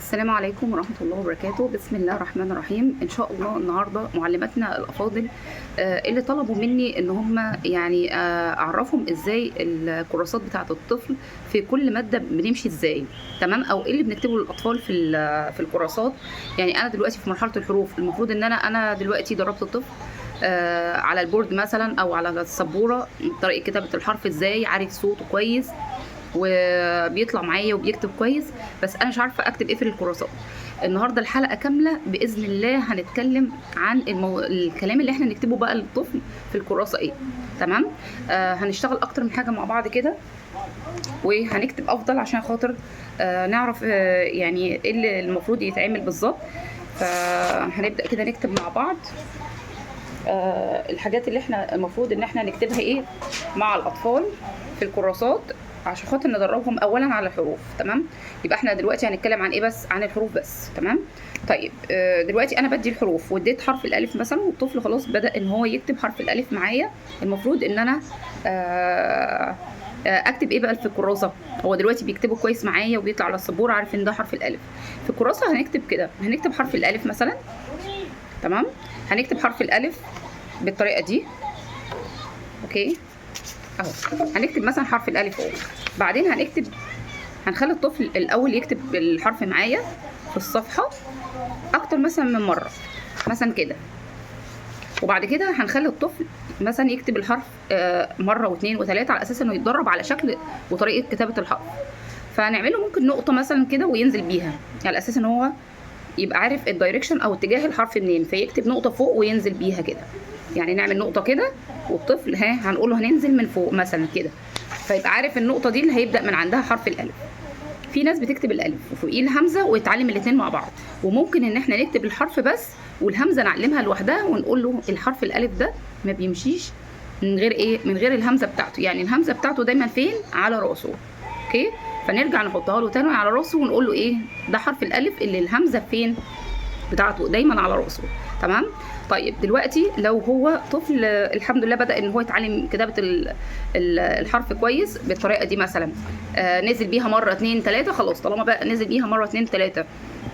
السلام عليكم ورحمة الله وبركاته. بسم الله الرحمن الرحيم. إن شاء الله النهاردة معلماتنا الأفاضل اللي طلبوا مني إن هم يعني أعرفهم إزاي الكراسات بتاعة الطفل في كل مادة بنمشي إزاي، تمام؟ أو إيه اللي بنكتبه للأطفال في الكراسات. يعني أنا دلوقتي في مرحلة الحروف، المفروض إن أنا دلوقتي دربت الطفل على البورد مثلا أو على السبورة طريقة كتابة الحرف إزاي، عارف صوته كويس وبيطلع معايا وبيكتب كويس، بس انا مش عارفه اكتب ايه في الكراسات. النهارده الحلقه كامله باذن الله هنتكلم عن الكلام اللي احنا نكتبه بقى للطفل في الكراسه ايه، تمام؟ هنشتغل اكتر من حاجه مع بعض كده وهنكتب افضل عشان خاطر نعرف يعني ايه اللي المفروض يتعمل بالظبط. فهنبدا كده نكتب مع بعض الحاجات اللي احنا المفروض ان احنا نكتبها ايه مع الاطفال في الكراسات عشان خاطر ندربهم اولا على الحروف، تمام؟ يبقى احنا دلوقتي هنتكلم عن ايه؟ بس عن الحروف بس، تمام؟ طيب دلوقتي انا بدي الحروف واديت حرف الالف مثلا والطفل خلاص بدا ان هو يكتب حرف الالف معايا. المفروض ان انا اكتب ايه بقى في الكراسه؟ هو دلوقتي بيكتبه كويس معايا وبيطلع على السبوره عارف ان ده حرف الالف. في الكراسه هنكتب كده، هنكتب حرف الالف مثلا، تمام؟ هنكتب حرف الالف بالطريقه دي، اوكي اهو. هنكتب مثلا حرف الالف اهو، بعدين هنخلي الطفل الاول يكتب الحرف معايا في الصفحه اكتر مثلا من مره مثلا كده، وبعد كده هنخلي الطفل مثلا يكتب الحرف مره واثنين وثلاثه على اساس انه يتدرب على شكل وطريقه كتابه الحرف. فهنعمله ممكن نقطه مثلا كده وينزل بيها على اساس ان هو يبقى عارف الدايركشن او اتجاه الحرف منين، فيكتب نقطه فوق وينزل بيها كده. يعني نعمل نقطه كده والطفل هنقول له هننزل من فوق مثلا كده، فيبقى عارف النقطه دي اللي هيبدا من عندها حرف الالف. في ناس بتكتب الالف وفوقيه الهمزه ويتعلم الاثنين مع بعض، وممكن ان احنا نكتب الحرف بس والهمزه نعلمها لوحدها ونقول له الحرف الالف ده ما بيمشيش من غير ايه؟ من غير الهمزه بتاعته. يعني الهمزه بتاعته دايما فين؟ على راسه، اوكي؟ فنرجع نحطها له تاني على راسه ونقول له ايه؟ ده حرف الالف اللي الهمزه فين بتاعته؟ دايما على راسه، تمام؟ طيب دلوقتي لو هو طفل الحمد لله بدأ ان هو يتعلم كتابة الحرف كويس بالطريقة دي مثلا، نزل بيها مرة اتنين تلاتة، خلاص طالما بقى نزل بيها مرة اتنين تلاتة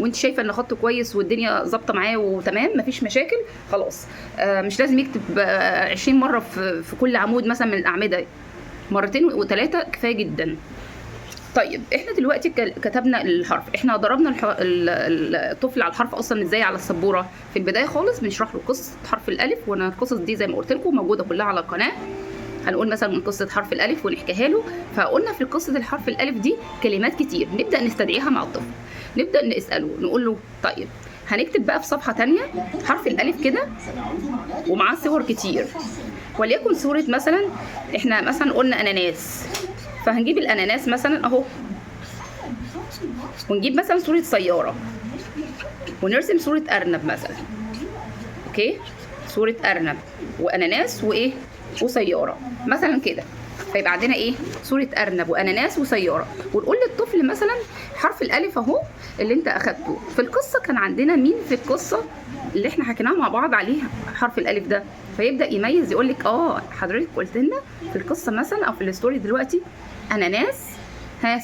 وانت شايفة ان خطه كويس والدنيا ظابطة معاه وتمام مفيش مشاكل، خلاص مش لازم يكتب 20 مرة في كل عمود مثلا من الأعمدة، مرتين وثلاثة كفاية جدا. طيب احنا دلوقتي كتبنا الحرف، احنا ضربنا الطفل على الحرف اصلا ازاي على السبوره. في البدايه خالص بنشرح له قصه حرف الالف، وانا القصص دي زي ما قلت لكم موجوده كلها على القناه. هنقول مثلا من قصه حرف الالف ونحكيها له. فقلنا في قصه الحرف الالف دي كلمات كتير نبدا نستدعيها مع الطفل، نبدا نساله نقول له طيب هنكتب بقى في صفحه تانية حرف الالف كده ومعاه صور كتير، وليكن صوره مثلا احنا مثلا قلنا اناناس، فهنجيب الاناناس مثلا اهو، ونجيب مثلا صورة سيارة ونرسم صورة ارنب مثلا، اوكي؟ صورة ارنب واناناس وايه وسيارة مثلا كده، فيبقى عندنا ايه؟ صورة ارنب واناناس وسيارة. ونقول للطفل مثلا حرف الالف اهو اللي انت اخدته في القصة، كان عندنا مين في القصة اللي احنا حكيناها مع بعض عليه حرف الالف ده، فيبدأ يميز يقول لك حضرتك قلت لنا في القصة مثلا او في الستوري دلوقتي اناناس،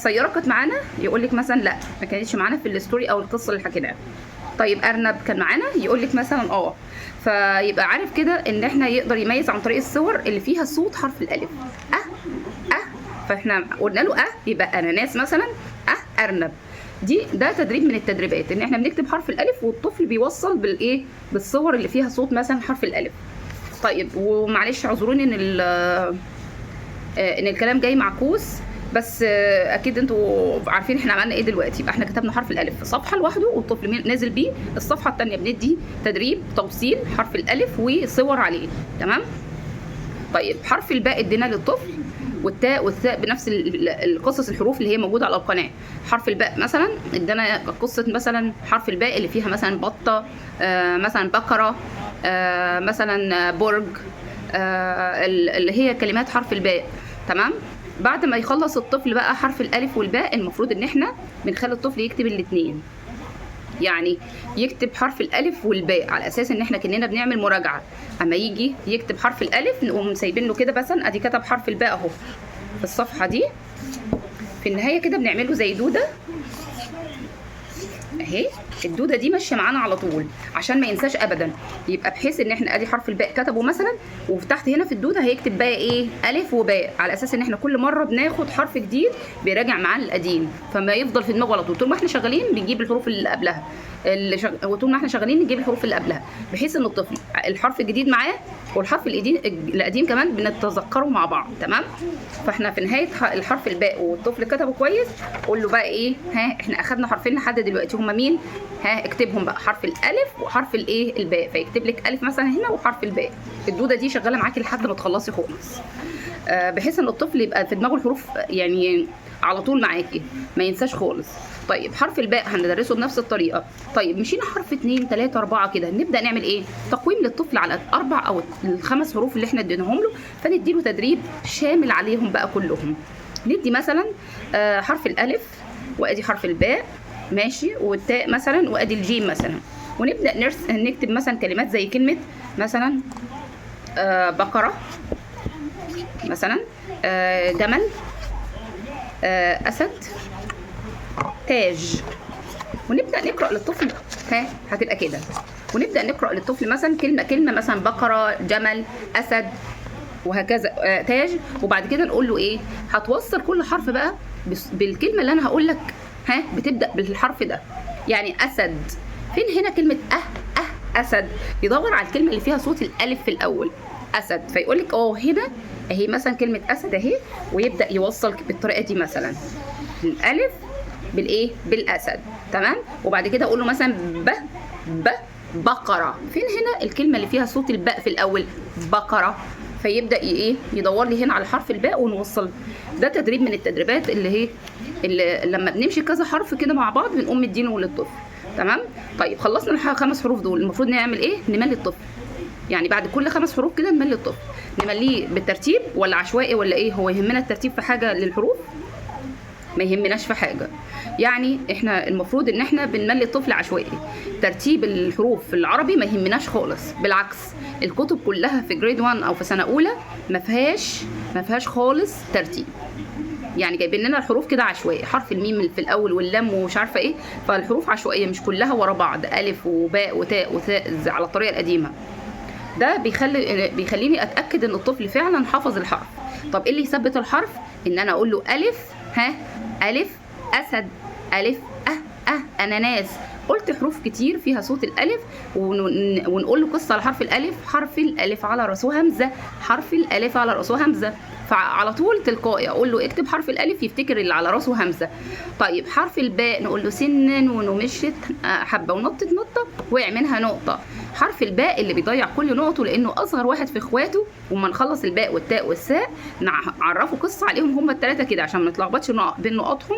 سياره كانت معانا، يقول لك مثلا لا ما كانتش معانا في الستوري او القصه اللي حكيناها. طيب ارنب كان معانا، يقول لك مثلا فيبقى عارف كده ان احنا يقدر يميز عن طريق الصور اللي فيها صوت حرف الالف. فاحنا قلنا له يبقى اناناس مثلا، ارنب. ده تدريب من التدريبات ان احنا بنكتب حرف الالف والطفل بيوصل بالايه؟ بالصور اللي فيها صوت مثلا حرف الالف. طيب ومعلش اعذروني ان الكلام جاي معكوس، بس اكيد انتوا عارفين احنا عملنا ايه دلوقتي. يبقى احنا كتبنا حرف الالف في صفحه لوحده والطفل نزل بيه الصفحه الثانيه، بندي تدريب توصيل حرف الالف وصور عليه، تمام؟ طيب حرف الباء ادينا للطفل، والثاء بنفس القصص الحروف اللي هي موجوده على القناه. حرف الباء مثلا ادانا قصه مثلا حرف الباء اللي فيها مثلا بطه، مثلا بقره، مثلا برج، اللي هي كلمات حرف الباء، تمام؟ بعد ما يخلص الطفل بقى حرف الالف والباء المفروض ان احنا بنخلي الطفل يكتب الاثنين، يعني يكتب حرف الالف والباء على اساس ان احنا كاننا بنعمل مراجعه. اما يجي يكتب حرف الالف نقوم سايبين له كده مثلا ادي كتب حرف الباء اهو في الصفحه دي، في النهايه كده بنعمل له زي دوده اهي الدوده دي ماشيه معانا على طول عشان ما ينساش ابدا. يبقى بحيث ان احنا ادي حرف الباء كتبه مثلا، وتحت هنا في الدوده هيكتب بقى ايه الف وباء، على اساس ان احنا كل مره بناخد حرف جديد بيراجع معانا القديم، فما يفضل في دماغه على طول. طول ما احنا شغالين بنجيب الحروف اللي قبلها، وطول ما احنا شغالين نجيب الحروف اللي قبلها، بحيث ان الطفل الحرف الجديد معاه والحرف القديم كمان بنتذكره مع بعض. تمام. فاحنا في نهايه الحرف الباء والطفل كتبه كويس، قول له بقى ايه، ها احنا اخدنا حرفين لحد دلوقتي، هما مين؟ ها اكتبهم بقى، حرف الالف وحرف الايه الباء، فيكتب لك الف مثلا هنا وحرف الباء. الدوده دي شغاله معاكي لحد ما تخلصي خالص، بحيث ان الطفل يبقى في دماغه الحروف يعني على طول معاكي، ما ينساش خالص. طيب حرف الباء هندرسه بنفس الطريقه. طيب مشينا حرف 2 3 4 كده، نبدا نعمل ايه؟ تقويم للطفل على الاربع او الخمس حروف اللي احنا اديناهم له، فنديله تدريب شامل عليهم بقى كلهم. ندي مثلا حرف الالف، وادي حرف الباء ماشي، والتاء مثلا، وادي الجيم مثلا، ونبدا نكتب مثلا كلمات زي كلمه مثلا بقره مثلا، جمل، اسد، تاج. ونبدا نقرا للطفل، ها هتبقى كده، ونبدا نقرا للطفل مثلا كلمه كلمه، مثلا بقره، جمل، اسد، وهكذا، تاج. وبعد كده نقول له ايه، هتوصل كل حرف بقى بالكلمه اللي انا هقول لك، ها بتبدا بالحرف ده. يعني اسد، فين هنا كلمه اسد؟ يدور على الكلمه اللي فيها صوت الالف في الاول، اسد، فيقول لك هنا اهي مثلا كلمه اسد اهي، ويبدا يوصل بالطريقه دي مثلا الالف بالايه، بالاسد. تمام. وبعد كده اقول له مثلا بقره، فين هنا الكلمه اللي فيها صوت الباء في الاول، بقره، فيبدا ايه يدور لي هنا على حرف الباء ونوصل. ده تدريب من التدريبات اللي لما بنمشي كذا حرف كده مع بعض بنقوم مدينه للطفل. تمام. طيب خلصنا الخمس حروف دول، المفروض نعمل ايه؟ نملي الطفل. يعني بعد كل 5 حروف كده نملي الطفل. نمليه بالترتيب ولا عشوائي ولا ايه؟ هو يهمنا الترتيب في حاجه للحروف؟ ما يهمناش في حاجه. يعني احنا المفروض ان احنا بنملي الطفل عشوائي. ترتيب الحروف في العربي ما يهمناش خالص، بالعكس الكتب كلها في جريد 1 او في سنه اولى ما فيهاش خالص ترتيب. يعني جايبين لنا الحروف كده عشوائي، حرف الميم في الاول واللام ومش عارفه ايه، فالحروف عشوائيه مش كلها ورا بعض، الف وباء وتاء وثاء على الطريقه القديمه. ده بيخليني اتاكد ان الطفل فعلا حافظ الحرف. طب ايه اللي يثبت الحرف؟ ان انا اقول له الف، ها الف اسد، الف اناناس. قلت حروف كتير فيها صوت الالف، ونقول له قصه على حرف الالف، حرف الالف على راسه همزه، حرف الالف على راسه همزه، فعلى طول تلقائي اقول له اكتب حرف الالف يفتكر اللي على راسه همزه. طيب حرف الباء نقول له سنا ونمشت حبه ونطت نطه وقع منها نقطه. حرف الباء اللي بيضيع كل نقطه لانه اصغر واحد في اخواته، وما نخلص الباء والتاء والساء نعرفه قصه عليهم هم الثلاثه كده عشان ما نتلخبطش بين نقطهم.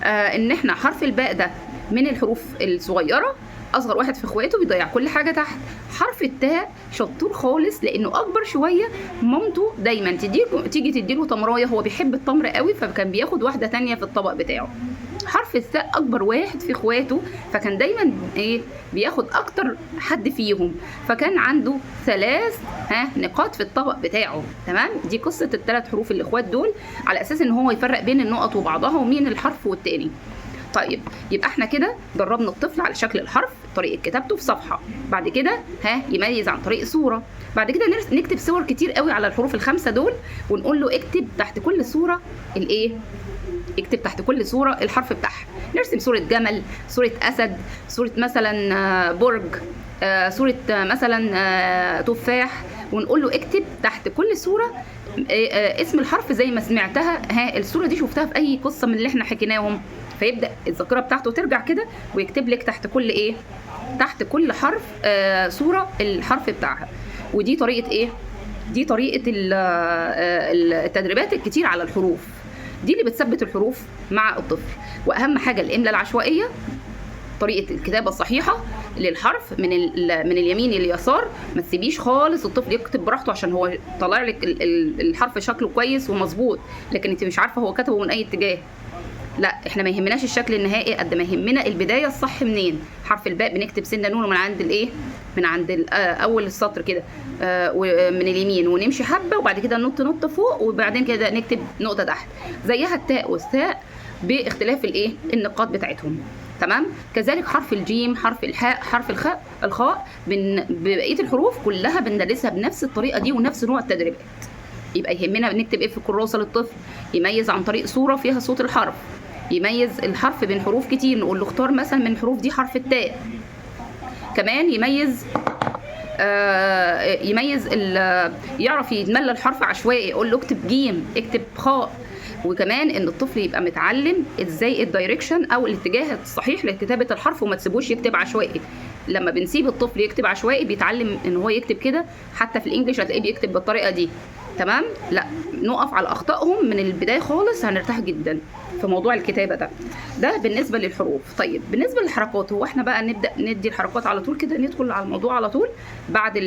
ان احنا حرف الباء ده من الحروف الصغيره، اصغر واحد في اخواته، بيضيع كل حاجه تحت. حرف التاء شطور خالص لانه اكبر شويه، مامته دايما تيجي تديله تمرايه، هو بيحب التمر قوي فكان بياخد واحده تانية في الطبق بتاعه. حرف الثاء اكبر واحد في اخواته، فكان دايما بياخد اكتر حد فيهم، فكان عنده 3 نقاط في الطبق بتاعه. تمام. دي قصه ال3 حروف الاخوات دول، على اساس ان هو يفرق بين النقط وبعضها ومين الحرف والتاني. طيب يبقى احنا كده دربنا الطفل على شكل الحرف، طريقه كتابته في صفحه، بعد كده يميز عن طريق صوره، بعد كده نكتب صور كتير قوي على الحروف ال5 دول، ونقول له اكتب تحت كل صوره اكتب تحت كل صوره الحرف بتاعها. نرسم صوره جمل، صوره اسد، صوره مثلا برج، صوره مثلا تفاح، ونقول له اكتب تحت كل صوره اسم الحرف زي ما سمعتها. الصوره دي شفتها في اي قصه من اللي احنا حكيناهم، فيبدا الذاكره بتاعته ترجع كده ويكتب لك تحت كل تحت كل حرف صوره الحرف بتاعها. ودي طريقه دي طريقه التدريبات الكتير على الحروف، دي اللي بتثبت الحروف مع الطفل. واهم حاجه الاملاء العشوائيه، طريقه الكتابه الصحيحه للحرف من اليمين لليسار، ما تسيبيش خالص الطفل يكتب براحته عشان هو طالع لك الحرف شكله كويس ومظبوط، لكن انت مش عارفه هو كتبه من اي اتجاه. لا، احنا ما يهمناش الشكل النهائي قد ما يهمنا البدايه الصح منين. حرف الباء بنكتب سنه نون من عند من عند اول السطر كده ومن اليمين، ونمشي حبه وبعد كده ننط فوق، وبعدين كده نكتب نقطه تحت. زيها التاء والثاء باختلاف الايه النقاط بتاعتهم. تمام. كذلك حرف الجيم، حرف الحاء، حرف الخاء بقيه الحروف كلها بندرسها بنفس الطريقه دي ونفس نوع التدريبات. يبقى يهمنا نكتب ايه في الكراسه للطفل؟ يميز عن طريق صوره فيها صوت الحرف، يميز الحرف بين حروف كتير، نقول له اختار مثلا من الحروف دي حرف التاء. كمان يميز يعرف يتملى الحرف عشوائي، يقول له اكتب جيم، اكتب خاء. وكمان ان الطفل يبقى متعلم ازاي الدايركشن او الاتجاه الصحيح لكتابه الحرف، وما تسيبوش يكتب عشوائي. لما بنسيب الطفل يكتب عشوائي بيتعلم ان هو يكتب كده، حتى في الانجليش هتلاقيه بيكتب بالطريقه دي. تمام. لا، نقف على اخطائهم من البدايه خالص، هنرتاح جدا في موضوع الكتابه ده بالنسبه للحروف. طيب بالنسبه للحركات، هو احنا بقى نبدا ندي الحركات على طول كده، ندخل على الموضوع على طول بعد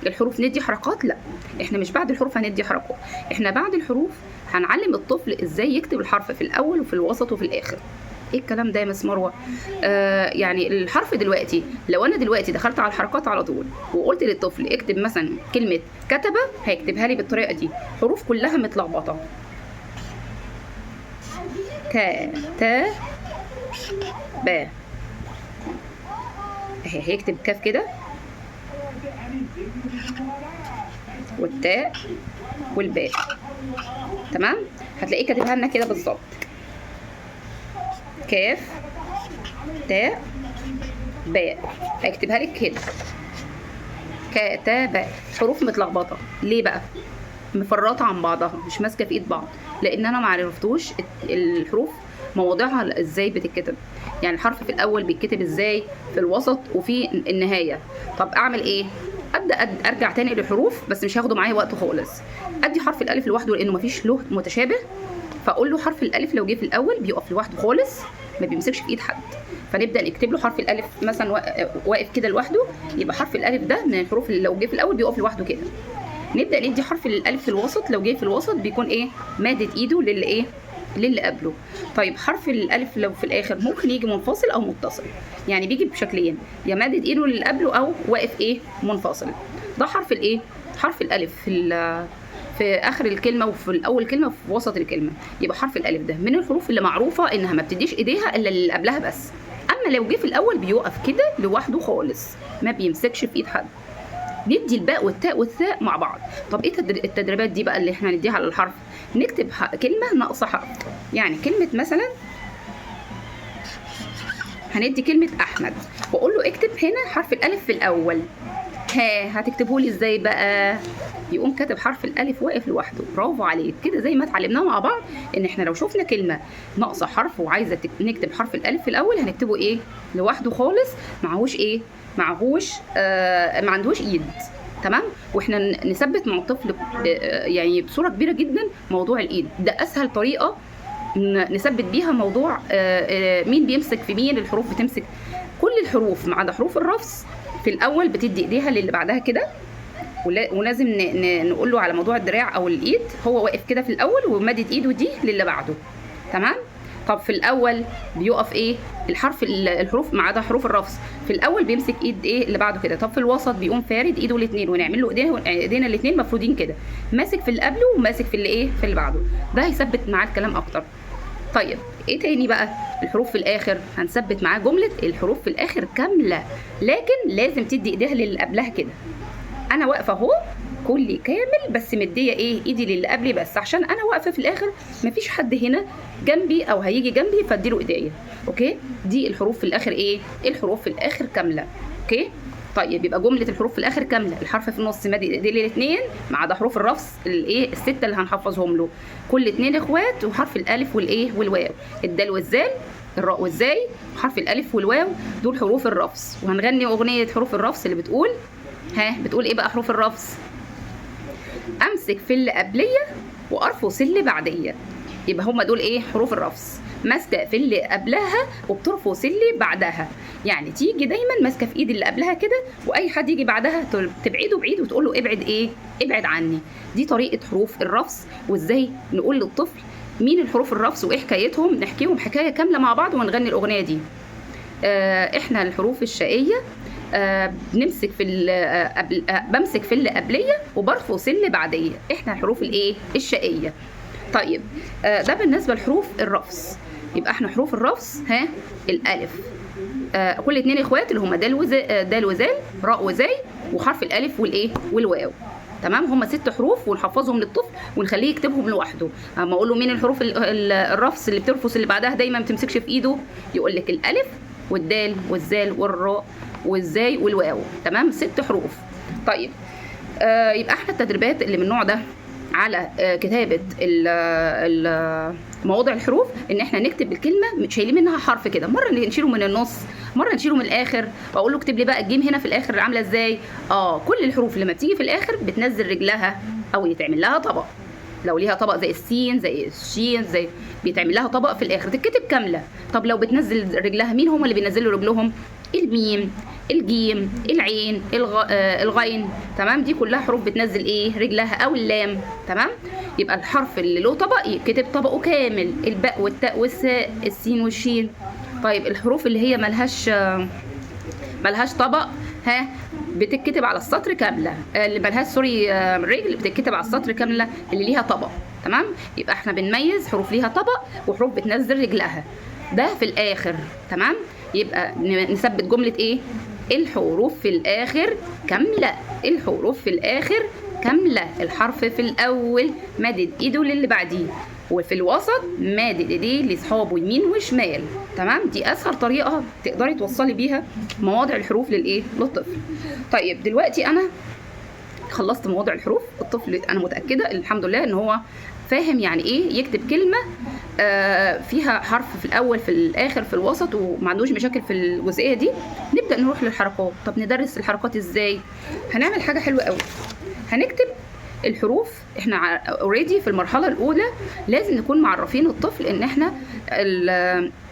الحروف ندي حركات؟ لا، احنا مش بعد الحروف هندي حركات، احنا بعد الحروف هنعلم الطفل ازاي يكتب الحرف في الاول وفي الوسط وفي الاخر. ايه الكلام ده يا مس مروه؟ يعني الحرف دلوقتي، لو انا دلوقتي دخلت على الحركات على طول وقلت للطفل اكتب مثلا كلمه كتبه، هيكتبها لي بالطريقه دي، حروف كلها متلخبطه، ك تا با اهي، هيكتب كاف كده والتاء والباء. تمام. هتلاقيه كاتبها لنا كده بالظبط، كاف تاء باء، هيكتبها لك كده كتابة. حروف متلخبطه ليه بقى؟ مفرطه عن بعضها، مش ماسكه في ايد بعض، لان انا ما عرفتوش الحروف مواضعها ازاي بتتكتب. يعني الحرف في الاول بيتكتب ازاي، في الوسط وفي النهايه. طب اعمل ايه؟ ابدا ارجع تاني للحروف، بس مش هاخده معايا وقت خالص. ادي حرف الالف لوحده لانه مفيش له متشابه، فاقول له حرف الالف لو جه في الاول بيقف لوحده خالص، ما بيمسكش في ايد حد. فنبدا نكتب له حرف الالف مثلا واقف كده لوحده، يبقى حرف الالف ده من الحروف اللي لو جه في الاول بيقف لوحده كده. نبدا ندي حرف الالف في الوسط، لو جه في الوسط بيكون ايه؟ مادد ايده للي قبله. طيب حرف الالف لو في الاخر ممكن يجي منفصل او متصل، يعني بيجي بشكلين، يا مادد ايده للي قبله او واقف ايه؟ منفصل. ده حرف الايه؟ حرف الالف في اخر الكلمه وفي الاول كلمه وفي وسط الكلمه. يبقى حرف الالف ده من الحروف اللي معروفه انها ما بتديش ايديها الا اللي قبلها بس، اما لو جه في الاول بيوقف كده لوحده خالص، ما بيمسكش في ايد حد. ندي الباء والتاء والثاء مع بعض. طب ايه التدريبات دي بقى اللي احنا نديها على الحرف؟ نكتب كلمه ناقصه حرف، يعني كلمه مثلا هندي كلمه احمد، واقول له اكتب هنا حرف الالف في الاول. هتكتبه لي ازاي بقى؟ يقوم كاتب حرف الالف واقف لوحده. برافو عليك، كده زي ما اتعلمناه مع بعض ان احنا لو شفنا كلمه ناقصه حرف وعايزه نكتب حرف الالف في الاول، هنكتبه ايه؟ لوحده خالص، معهوش ايه؟ معهوش ما عندهوش ايد. تمام. واحنا نثبت مع الطفل يعني بصوره كبيره جدا موضوع الايد ده، اسهل طريقه نثبت بيها موضوع مين بيمسك في مين. الحروف بتمسك كل الحروف ما عدا حروف الرفس في الاول بتدي ايديها للي بعدها كده، ولازم نقول له على موضوع الدراع او الايد، هو واقف كده في الاول ومادد ايده دي للي بعده. تمام. طب في الاول بيقف ايه؟ الحروف ما عدا حروف الرفس في الاول بيمسك ايد ايه اللي بعده كده. طب في الوسط بيقوم فارد ايده الاثنين، ونعمل له ايدينا الاثنين مفرودين كده، ماسك في اللي قبله وماسك في اللي ايه؟ في اللي بعده. ده هيثبت معاه الكلام اكتر. طيب ايه تاني بقى؟ الحروف في الاخر هنثبت معاه جمله الحروف في الاخر كامله، لكن لازم تدي ايديها للي قبلها كده. انا واقفه اهو كلي كامل، بس مديه ايه؟ ايدي للي قبلي بس، عشان انا واقفه في الاخر مفيش حد هنا جنبي او هيجي جنبي فاديله ايديا. اوكي. دي الحروف في الاخر ايه؟ الحروف في الاخر كامله. اوكي. طيب يبقى جمله الحروف في الاخر كامله، الحرف في النص مادي ايديه للاثنين ما عدا حروف الرفس الايه؟ السته اللي هنحفظهم له، كل اثنين اخوات، وحرف الالف والايه؟ والواو، الدال والزال، الراء والزاي، وحرف الالف والواو، دول حروف الرفس. وهنغني اغنيه حروف الرفس اللي بتقول بتقول ايه بقى حروف الرفس؟ امسك في اللي قبليه وارفص اللي بعديه. يبقى هما دول ايه؟ حروف الرفس، ماسكه في اللي قبلها وبترفص اللي بعدها. يعني تيجي دايما ماسكه في ايد اللي قبلها كده، واي حد يجي بعدها تبعده بعيد وتقول له ابعد ايه؟ ابعد عني. دي طريقه حروف الرفس، وازاي نقول للطفل مين الحروف الرفس وايه حكايتهم، نحكيهم حكايه كامله مع بعض ونغني الاغنيه دي. احنا الحروف الشقيه بنمسك في بمسك في اللي قبليه وبرفص اللي بعديه. احنا الحروف الايه؟ الشقيه. طيب ده بالنسبه لحروف الرفس. يبقى احنا حروف الرفس الالف، كل اتنين اخوات اللي هما دال وزال، راء وزاي، وحرف الالف والايه والواو. تمام، هما 6 حروف ونحفظهم للطفل ونخليه يكتبهم لوحده. اما اقول له مين الحروف الرفس اللي بترفس اللي بعدها دايما ما بتمسكش في ايده، يقول لك الالف والدال والزال والراء والزاي والواو. تمام، 6 حروف. طيب يبقى احنا التدريبات اللي من النوع ده على كتابه مواضع الحروف، ان احنا نكتب الكلمه شايلين منها حرف كده، مره نشيله من النص، مره نشيله من الاخر، واقول له اكتب لي بقى الجيم هنا في الاخر عامله ازاي. كل الحروف لما بتيجي في الاخر بتنزل رجلها او يتعمل لها طبق. لو ليها طبق زي السين زي الشين زي بيتعمل لها طبق في الاخر تتكتب كامله. طب لو بتنزل رجلها، مين هم اللي بينزلوا رجلهم؟ الميم، الجيم، العين، الغين. تمام، دي كلها حروف بتنزل ايه رجلها، او اللام. تمام، يبقى الحرف اللي له طبق يتكتب طبقه كامل، الباء والتاء والساء، السين والشين. طيب الحروف اللي هي ملهاش طبق بتتكتب على السطر كامله، اللي ملهاش رجل بتتكتب على السطر كامله اللي ليها طبق. تمام، يبقى احنا بنميز حروف ليها طبق وحروف بتنزل رجلها، ده في الاخر. تمام، يبقى نثبت جمله ايه؟ الحروف في الاخر كامله، الحروف في الاخر كامله. الحرف في الاول مادد ايده للي بعديه، وفي الوسط مادد ايديه لاصحابه يمين وشمال. تمام، دي اسهل طريقه تقدري توصلي بيها مواضع الحروف للطفل. طيب دلوقتي انا خلصت مواضع الحروف. الطفل انا متاكده الحمد لله ان هو فاهم يعني ايه يكتب كلمه فيها حرف في الاول في الاخر في الوسط، وما عندوش مشاكل في الجزئيه دي. نبدا نروح للحركات. طب ندرس الحركات ازاي؟ هنعمل حاجه حلوه قوي، هنكتب الحروف. احنا اوريدي في المرحله الاولى لازم نكون معرفين الطفل ان احنا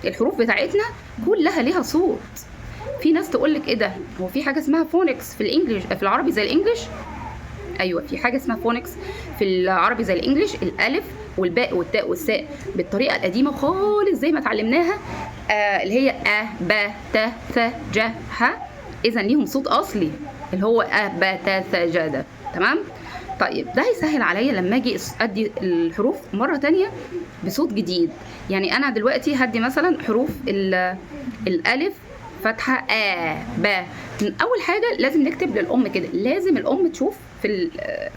الحروف بتاعتنا كلها ليها صوت. في ناس تقول لك ايه ده، هو في حاجه اسمها فونكس في الانجليش في العربي زي الانجليش؟ ايوه، في حاجه اسمها فونكس في العربي زي الانجليش. الالف والباء والتاء والساء بالطريقه القديمه خالص زي ما اتعلمناها، اللي هي ب ت ث ج ح، اذا ليهم صوت اصلي اللي هو ب ت ث ج ده. تمام، طيب ده هيسهل عليا لما اجي ادي الحروف مره تانية بصوت جديد. يعني انا دلوقتي هدي مثلا حروف الالف فتحه ب. من اول حاجه لازم نكتب للام كده، لازم الام تشوف في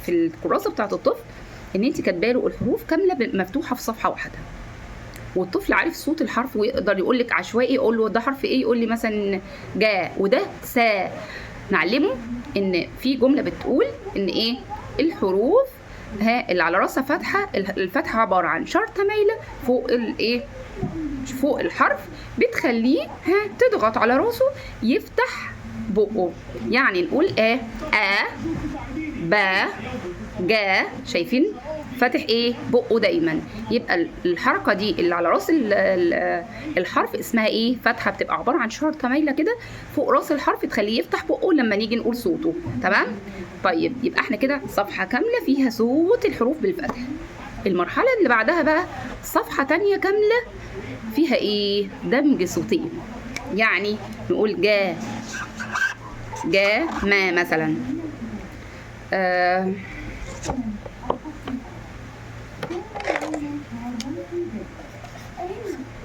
الكراسه بتاعه الطفل ان انت كاتبه له الحروف كامله مفتوحه في صفحه واحده، والطفل عارف صوت الحرف ويقدر يقول لك عشوائي، اقول له ده حرف ايه، يقول لي مثلا جا وده سا. نعلمه ان في جمله بتقول ان ايه الحروف اللي على راسها فتحه، الفتحه عباره عن شرطه مايله فوق الايه، فوق الحرف، بتخليه تضغط على راسه يفتح بقه. يعني نقول ب جا، شايفين فاتح ايه بقه دايما. يبقى الحركه دي اللي على راس الحرف اسمها ايه، فتحه، بتبقى عباره عن شرطه مايله كده فوق راس الحرف تخليه يفتح بقه لما نيجي نقول صوته. تمام، طيب يبقى احنا كده صفحه كامله فيها صوت الحروف بالفتح. المرحله اللي بعدها بقى صفحه تانية كامله فيها ايه، دمج صوتين. يعني نقول جا ما مثلا،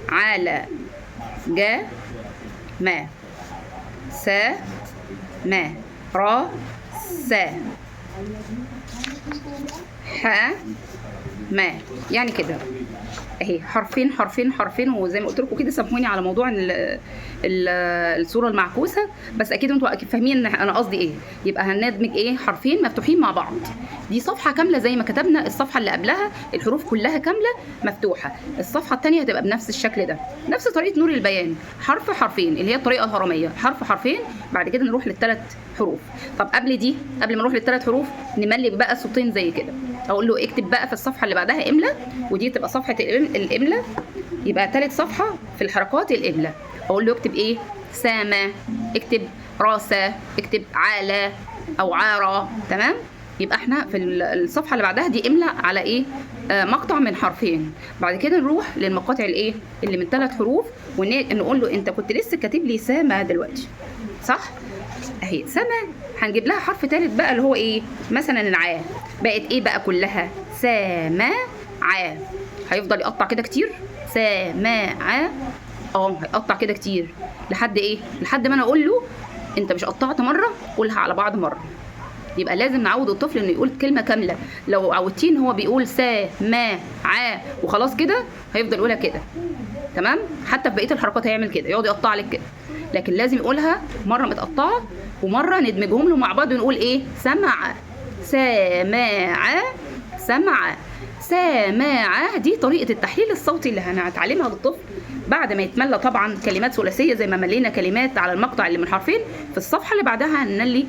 على جا ما، سا ما، را سا، ح ما. يعني كده اهي حرفين حرفين حرفين. وزي ما قلت لكم كده سامحوني على موضوع الصوره المعكوسه، بس اكيد انتوا اكيد فاهمين انا قصدي ايه. يبقى هندمج ايه حرفين مفتوحين مع بعض. دي صفحه كامله زي ما كتبنا الصفحه اللي قبلها الحروف كلها كامله مفتوحه، الصفحه الثانيه هتبقى بنفس الشكل ده، نفس طريقه نور البيان، حرف حرفين اللي هي الطريقه الهرميه، حرف حرفين بعد كده نروح للثلاث حروف. طب قبل ما نروح للثلاث حروف نملك بقى صوتين زي كده. اقول له اكتب بقى في الصفحه اللي بعدها املا، ودي تبقى صفحه الاملا، يبقى ثالث صفحه في الحركات الاملا. اقول له اكتب ايه، سامة، اكتب راسة، اكتب عالة او عارة. تمام، يبقى احنا في الصفحه اللي بعدها دي املا على ايه، مقطع من حرفين. بعد كده نروح للمقاطع الايه اللي من 3 حروف، ونقول له انت كنت لسه كاتب لي سامة دلوقتي صح، اهي سما هنجيب لها حرف ثالث بقى اللي هو ايه، مثلا العاء بقت ايه بقى كلها سامع. هيفضل يقطع كده كتير سمع. هيقطع كده كتير لحد ايه؟ لحد ما انا اقول له انت مش قطعت مره، قولها على بعض مره. يبقى لازم نعود الطفل انه يقول كلمه كامله. لو عودتيه ان هو بيقول سمع وخلاص كده هيفضل يقولها كده، تمام؟ حتى في بقيه الحركات هيعمل كده، يقعد يقطع لك كده. لكن لازم يقولها مره متقطعه ومره ندمجهم له مع بعض ونقول ايه؟ سمع سمع سمع سمع. دي طريقه التحليل الصوتي اللي هنتعلمها للطفل بعد ما يتملى طبعا كلمات ثلاثيه زي ما ملينا كلمات على المقطع اللي من حرفين. في الصفحه اللي بعدها هنملي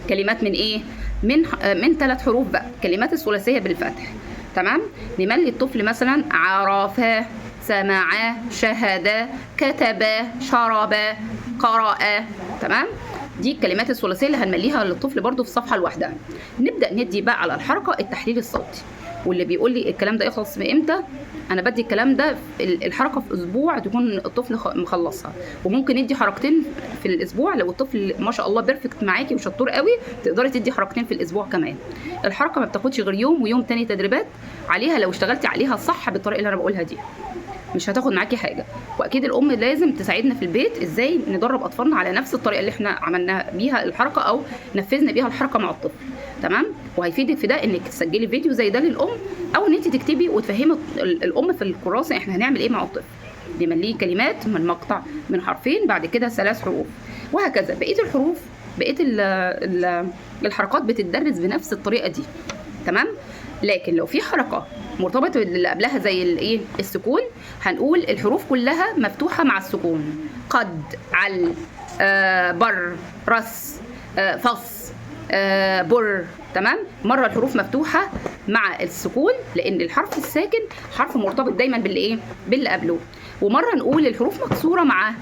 كلمات من ايه؟ من 3 حروف بقى، كلمات الثلاثيه بالفتح. تمام؟ نملي الطفل مثلا عرف، سمع، شهد، كتب، شرب، قرأ. تمام؟ دي الكلمات الثلاثيه اللي هنمليها للطفل برضو في صفحه لوحدها. نبدا ندي بقى على الحركه التحليل الصوتي. واللي بيقول لي الكلام ده يخلص امتى؟ انا بدي الكلام ده الحركه في اسبوع تكون الطفل مخلصها، وممكن ندي حركتين في الاسبوع. لو الطفل ما شاء الله بيرفكت معاكي وشطور قوي تقدري تدي حركتين في الاسبوع كمان. الحركه ما بتاخدش غير يوم ويوم تاني تدريبات عليها. لو اشتغلتي عليها صح بالطريقه اللي انا بقولها دي مش هتاخد معاكي حاجه. واكيد الام لازم تساعدنا في البيت ازاي ندرب اطفالنا على نفس الطريقه اللي احنا عملنا بيها الحركه او نفذنا بيها الحركه مع الطفل. تمام؟ وهيفيدك في ده انك تسجلي فيديو زي ده للام، او ان انت تكتبي وتفهمي الام في الكراسه احنا هنعمل ايه مع الطفل. نمليه كلمات من مقطع من حرفين، بعد كده 3 حروف، وهكذا. بقيه الحروف بقيه الحركات بتتدرس بنفس الطريقه دي. تمام؟ لكن لو في حركه مرتبطه باللي قبلها زي الايه؟ السكون، هنقول الحروف كلها مفتوحه مع السكون. قد، عل، بر، رس، فص، بر. تمام؟ مره الحروف مفتوحه مع السكون لان الحرف الساكن حرف مرتبط دايما بالايه؟ باللي قبله. ومره نقول الحروف مكسوره مع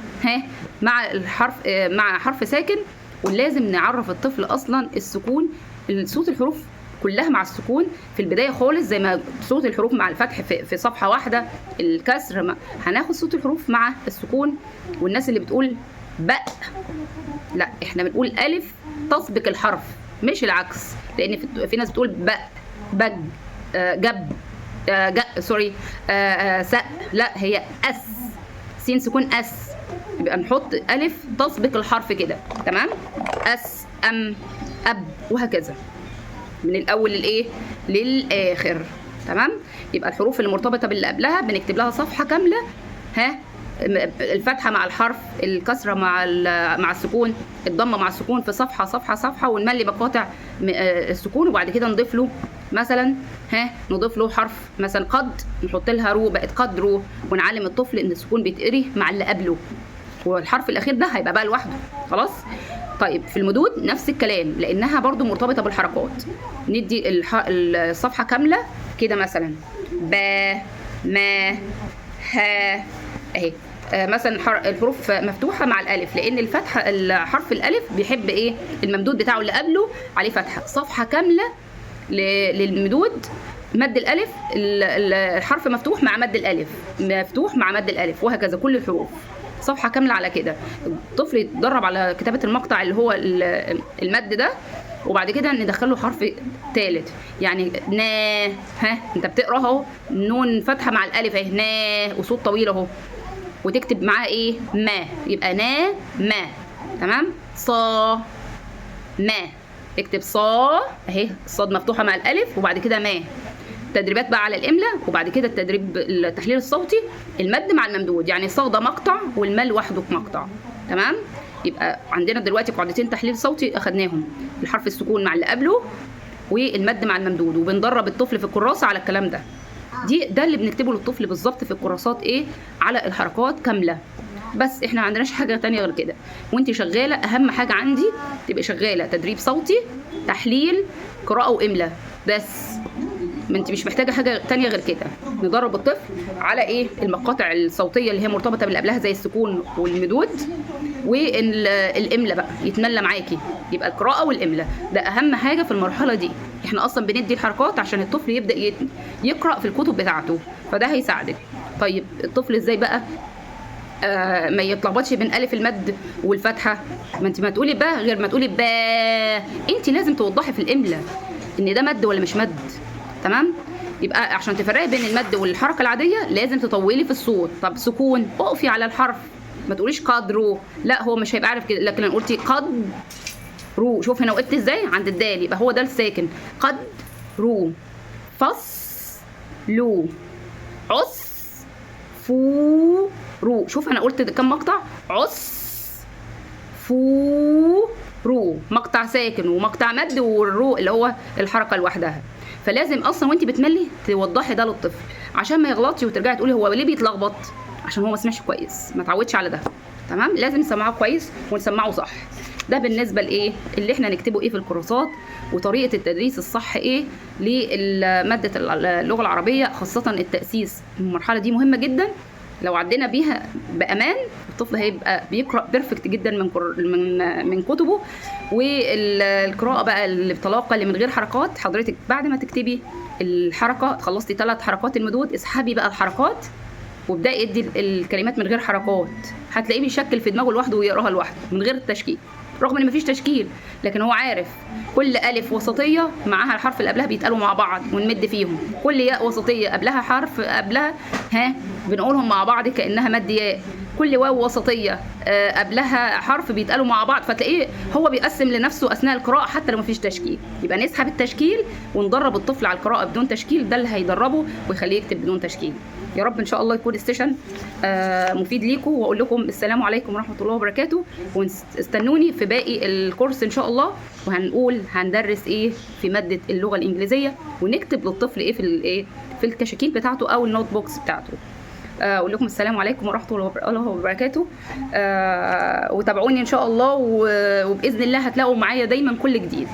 الحرف مع حرف ساكن. ولازم نعرف الطفل اصلا السكون، صوت الحروف كلها مع السكون في البدايه خالص، زي ما صوت الحروف مع الفتح في صفحه واحده. الكسر هناخد صوت الحروف مع السكون. والناس اللي بتقول باء، لا، احنا بنقول الف تسبق الحرف مش العكس. لان في ناس بتقول باء، بج، جب، سوري، ساء. لا، هي اس، سين سكون اس. يبقى نحط الف تسبق الحرف كده. تمام؟ اس، ام، اب، وهكذا من الاول للايه؟ للاخر. تمام؟ يبقى الحروف اللي مرتبطه باللي قبلها بنكتب لها صفحه كامله. الفتحه مع الحرف، الكسره مع السكون، الضمه مع السكون في صفحه صفحه صفحه، ونملي مقاطع السكون. وبعد كده نضيف له مثلا نضيف له حرف مثلا قد، نحط لها رو، بقت قد رو. ونعلم الطفل ان السكون بيتقري مع اللي قبله، والحرف الاخير ده هيبقى بقى لوحده. خلاص؟ طيب في المدود نفس الكلام لانها برضو مرتبطه بالحركات. ندي الصفحه كامله كده، مثلا با، ما، ها، اهي. مثلا الحروف مفتوحه مع الالف لان الفتحه الحرف الالف بيحب ايه؟ الممدود بتاعه اللي قبله عليه فتحه. صفحه كامله للمدود مد الالف، الحرف مفتوح مع مد الالف، مفتوح مع مد الالف، وهكذا كل الحروف. صفحه كامله على كده. الطفل يتدرب على كتابه المقطع اللي هو المد ده، وبعد كده ندخله حرف ثالث. يعني نا، انت بتقرا اهو نون فتحه مع الالف اهي، نا، وصوت طويل اهو، وتكتب معاه ايه؟ ما. يبقى نا، ما. تمام؟ صا، ما. اكتب صا اهي، الصاد مفتوحه مع الالف، وبعد كده ما. تدريبات بقى على الاملاء، وبعد كده التدريب التحليل الصوتي. المد مع الممدود، يعني الصاد ده مقطع والمال لوحده في مقطع. تمام؟ يبقى عندنا دلوقتي قاعدتين تحليل صوتي اخدناهم، الحرف السكون مع اللي قبله والمد مع الممدود. وبندرب الطفل في الكراسه على الكلام ده. ده اللي بنكتبه للطفل بالظبط في الكراسات، ايه؟ على الحركات كامله. بس احنا ما عندناش حاجه تانية غير كده. وانت شغاله اهم حاجه عندي تبقى شغاله تدريب صوتي، تحليل، قراءه واملاء بس. ما انت مش محتاجه حاجه تانية غير كده. ندرب الطفل على ايه؟ المقاطع الصوتيه اللي هي مرتبطه باللي قبلها زي السكون والمدود، والاملاء بقى يتملى معاكي. يبقى القراءه والاملاء ده اهم حاجه في المرحله دي. احنا اصلا بندي الحركات عشان الطفل يبدا يقرا في الكتب بتاعته، فده هيساعدك. طيب الطفل ازاي بقى ما يتلخبطش بين الف المد والفتحه؟ ما انت ما تقولي با غير ما تقولي با. انت لازم توضحي في الاملاء ان ده مد ولا مش مد. تمام؟ يبقى عشان تفرقي بين المد والحركه العاديه لازم تطولي في الصوت. طب سكون، اقفي على الحرف، ما تقوليش قدرو، لا هو مش هيبقى عارف كده. لكن لو قلتي قد رو، شوف هنا وقفت ازاي عند الدال، يبقى هو ده الساكن. قد رو. فص لو. عص فو رو. شوف انا قلت كم مقطع؟ عص فو رو، مقطع ساكن ومقطع مد، والرو اللي هو الحركه لوحدها. فلازم اصلا وانت بتملي توضحي ده للطفل عشان ما يغلطش وترجعي تقولي هو ليه بيتلخبط، عشان هو ما سمعش كويس، ما اتعودش على ده. تمام، لازم نسمعه كويس ونسمعه صح. ده بالنسبه لايه اللي احنا نكتبه ايه في الكورسات، وطريقه التدريس الصح ايه لماده اللغه العربيه، خاصه التاسيس. المرحله دي مهمه جدا، لو عدينا بيها بامان الطفل هيبقى بيقرا بيرفكت جدا من كتبه. والقراءه بقى اللي بطلاقه اللي من غير حركات، حضرتك بعد ما تكتبي الحركه خلصتي 3 حركات المدود، اسحبي بقى الحركات وابداي ادي الكلمات من غير حركات، هتلاقيه بيشكل في دماغه لوحده ويقراها لوحده من غير التشكيل، رغم ان مفيش تشكيل، لكن هو عارف كل الف وسطيه معاها الحرف اللي قبلها بيتقالوا مع بعض ونمد فيهم، كل ياء وسطيه قبلها حرف قبلها بنقولهم مع بعض كانها مد ياء، كل واو وسطيه قبلها حرف بيتقالوا مع بعض، فتلاقيه هو بيقسم لنفسه اثناء القراءه حتى لو مفيش تشكيل. يبقى نسحب التشكيل وندرب الطفل على القراءه بدون تشكيل، ده اللي هيدربه ويخليه يكتب بدون تشكيل. يا رب ان شاء الله يكون السيشن مفيد ليكم، واقول لكم السلام عليكم ورحمه الله وبركاته، واستنوني في باقي الكورس ان شاء الله، وهنقول هندرس ايه في ماده اللغه الانجليزيه، ونكتب للطفل ايه في الكشاكيل بتاعته او النوت بوكس بتاعته. اقول لكم السلام عليكم ورحمه الله وبركاته، وتابعوني ان شاء الله، وباذن الله هتلاقوا معايا دايما كل جديد.